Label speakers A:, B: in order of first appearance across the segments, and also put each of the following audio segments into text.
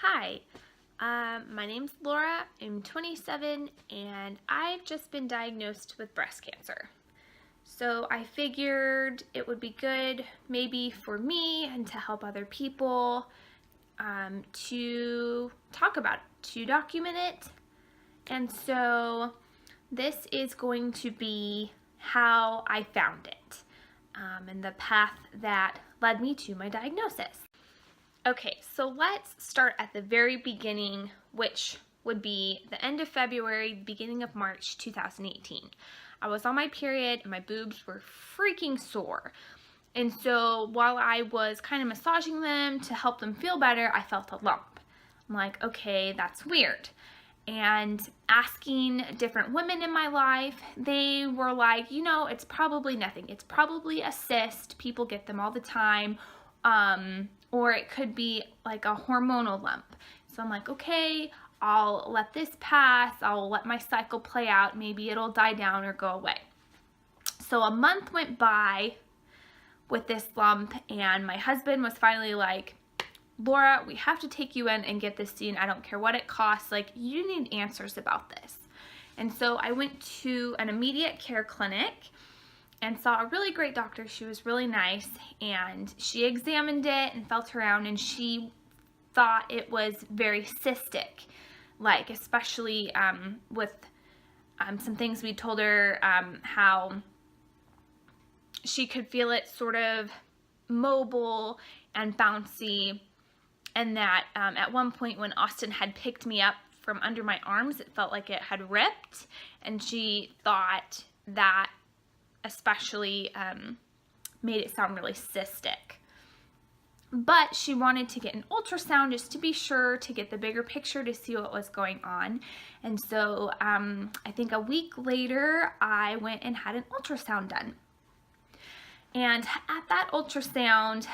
A: Hi, my name's Laura. I'm 27 and I've just been diagnosed with breast cancer. So I figured it would be good maybe for me and to help other people to talk about it, to document it. And so this is going to be how I found it and the path that led me to my diagnosis. Okay, so let's start at the very beginning, which would be the end of February, beginning of March 2018. I was on my period and my boobs were freaking sore. And so while I was kind of massaging them to help them feel better, I felt a lump. I'm like, okay, that's weird. And asking different women in my life, they were like, it's probably nothing. It's probably a cyst. People get them all the time. Or it could be like a hormonal lump. So I'm like, okay, I'll let this pass. I'll let my cycle play out. Maybe it'll die down or go away. So a month went by with this lump and my husband was finally like, Laura, we have to take you in and get this seen. I don't care what it costs. Like, you need answers about this. And so I went to an immediate care clinic and saw a really great doctor. She was really nice, and she examined it and felt around, and she thought it was very cystic, like especially with some things we told her, how she could feel it sort of mobile and bouncy, and that at one point when Austin had picked me up from under my arms, it felt like it had ripped, and she thought that especially made it sound really cystic. But she wanted to get an ultrasound just to be sure, to get the bigger picture, to see what was going on. And so I think a week later, I went and had an ultrasound done. And at that ultrasound,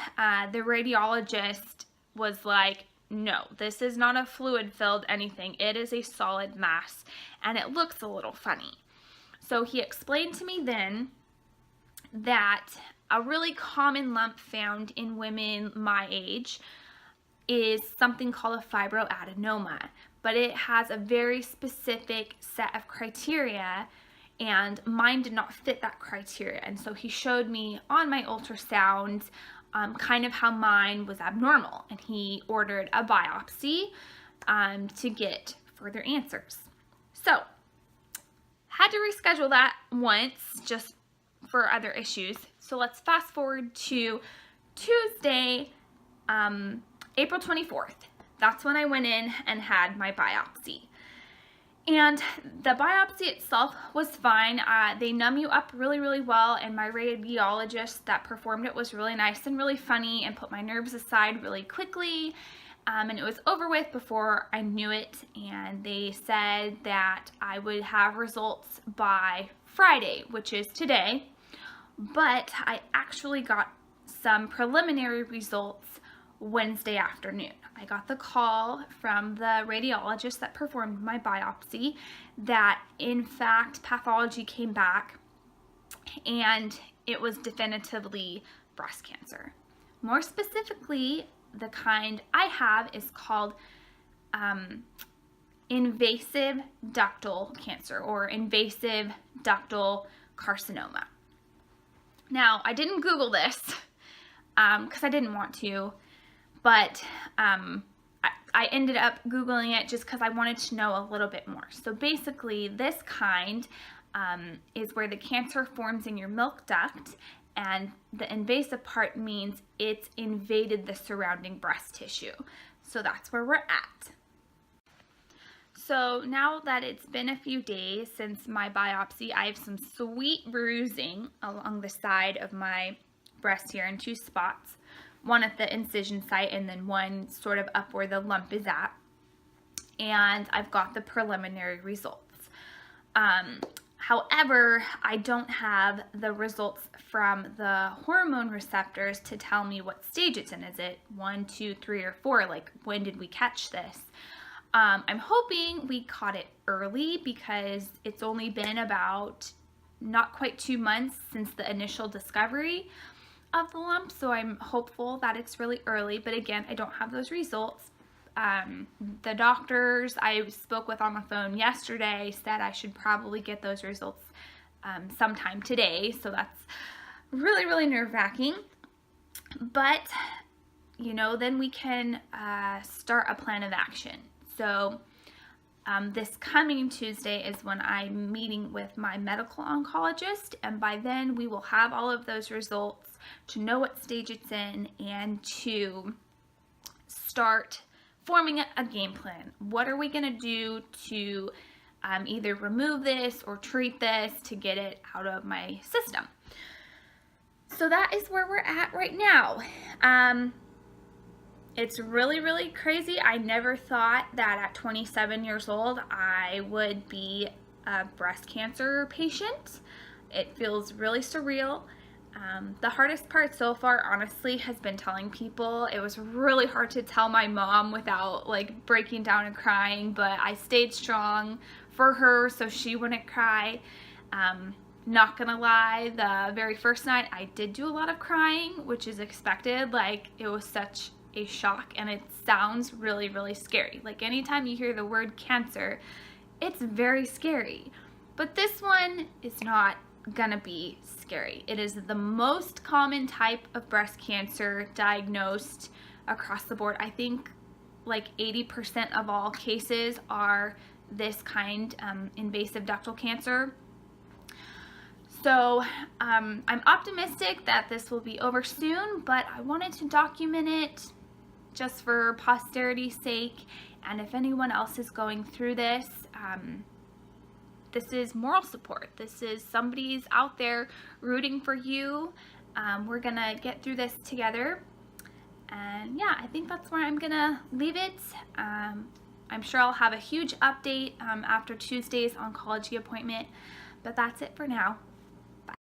A: the radiologist was like, no, this is not a fluid-filled anything. It is a solid mass, and it looks a little funny. So he explained to me then that a really common lump found in women my age is something called a fibroadenoma, but it has a very specific set of criteria, and mine did not fit that criteria. And so he showed me on my ultrasound kind of how mine was abnormal, and he ordered a biopsy to get further answers. So had to reschedule that once just for other issues. So let's fast forward to Tuesday, April 24th. That's when I went in and had my biopsy. And the biopsy itself was fine. They numb you up really, really well, and my radiologist that performed it was really nice and really funny and put my nerves aside really quickly. And it was over with before I knew it, and they said that I would have results by Friday, which is today, but I actually got some preliminary results Wednesday afternoon. I got the call from the radiologist that performed my biopsy that in fact pathology came back and it was definitively breast cancer. More specifically, the kind I have is called invasive ductal cancer, or invasive ductal carcinoma. Now, I didn't Google this because I didn't want to, but I ended up Googling it just because I wanted to know a little bit more. So basically, this kind is where the cancer forms in your milk duct, and the invasive part means it's invaded the surrounding breast tissue. So that's where we're at. So now that it's been a few days since my biopsy, I have some sweet bruising along the side of my breast here in two spots. One at the incision site and then one sort of up where the lump is at. And I've got the preliminary results. However, I don't have the results from the hormone receptors to tell me what stage it's in. Is it 1, 2, 3, or 4? Like, when did we catch this? I'm hoping we caught it early because it's only been about not quite 2 months since the initial discovery of the lump, so I'm hopeful that it's really early, but again, I don't have those results. The doctors I spoke with on the phone yesterday said I should probably get those results sometime today, so that's really, really nerve-wracking. But, you know, then we can start a plan of action. So this coming Tuesday is when I'm meeting with my medical oncologist, and by then we will have all of those results to know what stage it's in and to start forming a game plan. What are we going to do to either remove this or treat this to get it out of my system? So that is where we're at right now. It's really, really crazy. I never thought that at 27 years old I would be a breast cancer patient. It feels really surreal. The hardest part so far, honestly, has been telling people. It was really hard to tell my mom without like breaking down and crying, but I stayed strong for her so she wouldn't cry. Not gonna lie, the very first night I did do a lot of crying, which is expected. Like, it was such a shock, and it sounds really, really scary. Like, anytime you hear the word cancer, it's very scary. But this one is not gonna be scary. It is the most common type of breast cancer diagnosed across the board. I think like 80% of all cases are this kind, invasive ductal cancer. So I'm optimistic that this will be over soon, but I wanted to document it just for posterity's sake. And if anyone else is going through this, this is moral support. This is somebody's out there rooting for you. We're gonna get through this together. And yeah, I think that's where I'm gonna leave it. I'm sure I'll have a huge update after Tuesday's oncology appointment, but that's it for now.